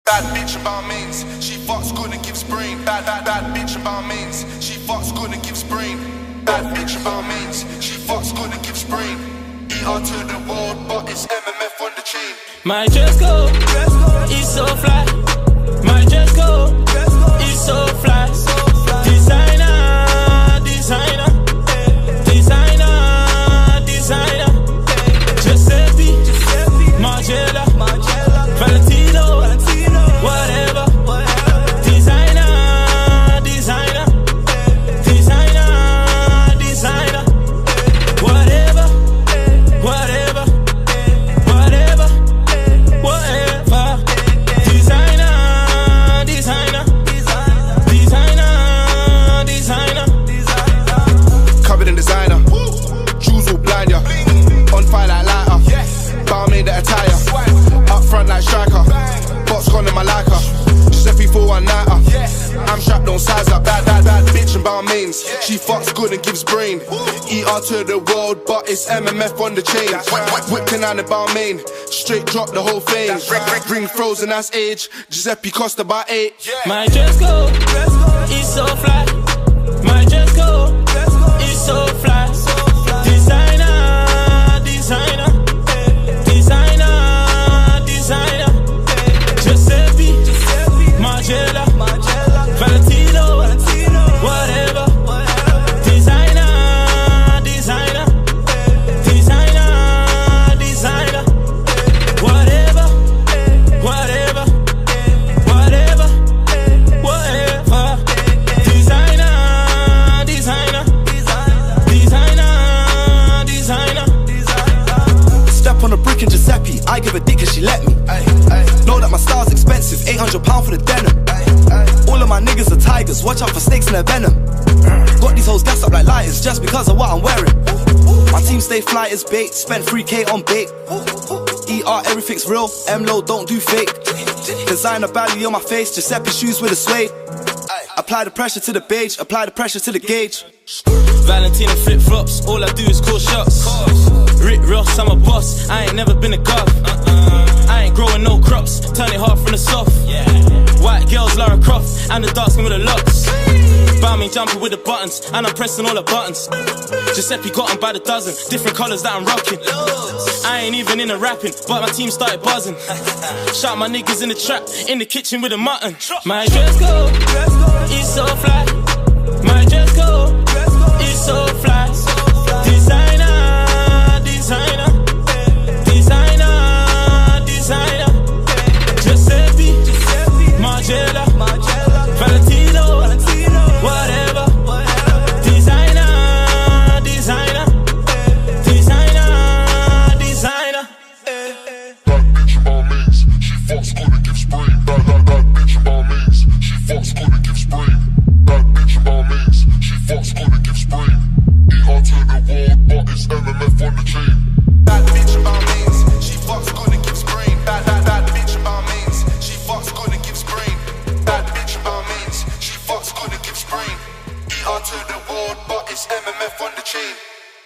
Bad bitch about means, she fucks good and gives brain. Bad bitch about means, she fucks good and gives brain. Bad bitch about means, she fucks good and gives brain. ER to the world, but it's MMF on the chain. My dress code is so fly. My dress code is so fly. Designer, designer, designer, designer. Giuseppe, Margiela, Valentino, whatever. Designer, designer, designer, designer. Whatever, whatever, whatever, whatever. Designer, designer, designer, designer. Covered in designer, jewels will blind ya. On fire like lighter, Balmain the attire. Up front like striker, box gone in my liker. Giuseppe for one nighter. I'm strapped, don't size up. Bad bitch and Balmains. She fucks good and gives brain. ER to the world, but it's MMF on the chain. Whipping down the Balmain, straight drop the whole thing. Ring frozen, that's age. Giuseppe cost about 8. My dress code is so fly. My dress code is so fly. Designer, designer, designer, designer. Giuseppe, Margiela, Valentino, whatever. Designer, designer, designer, designer. Whatever, whatever, whatever, whatever. Designer, designer, designer, designer. Step on a brick in Giuseppe, I give a dick cause she let me. Know that my style's expensive, £800 for the denim. All of my niggas are tigers, watch out for snakes and their venom. Got these hoes gassed up like lighters just because of what I'm wearing. My team stay fly as bait, spent 3K on bait. ER, everything's real, M-Lo, don't do fake. Designer value on my face, Giuseppe shoes with a suede. Apply the pressure to the beige, apply the pressure to the gauge. Valentina flip-flops, all I do is call shots. Rick Ross, I'm a boss, I ain't never been a god. I ain't growing no crops, turn it hard from the soft. White girls, Lara Croft, and the dark skin with the locks. Balmain jumping with the buttons, and I'm pressing all the buttons. Giuseppe got 'em by the dozen, different colours that I'm rocking. I ain't even in the rapping, but my team started buzzing. Shout my niggas in the trap, in the kitchen with the mutton. My dress code is so fly. My dress code is so fly.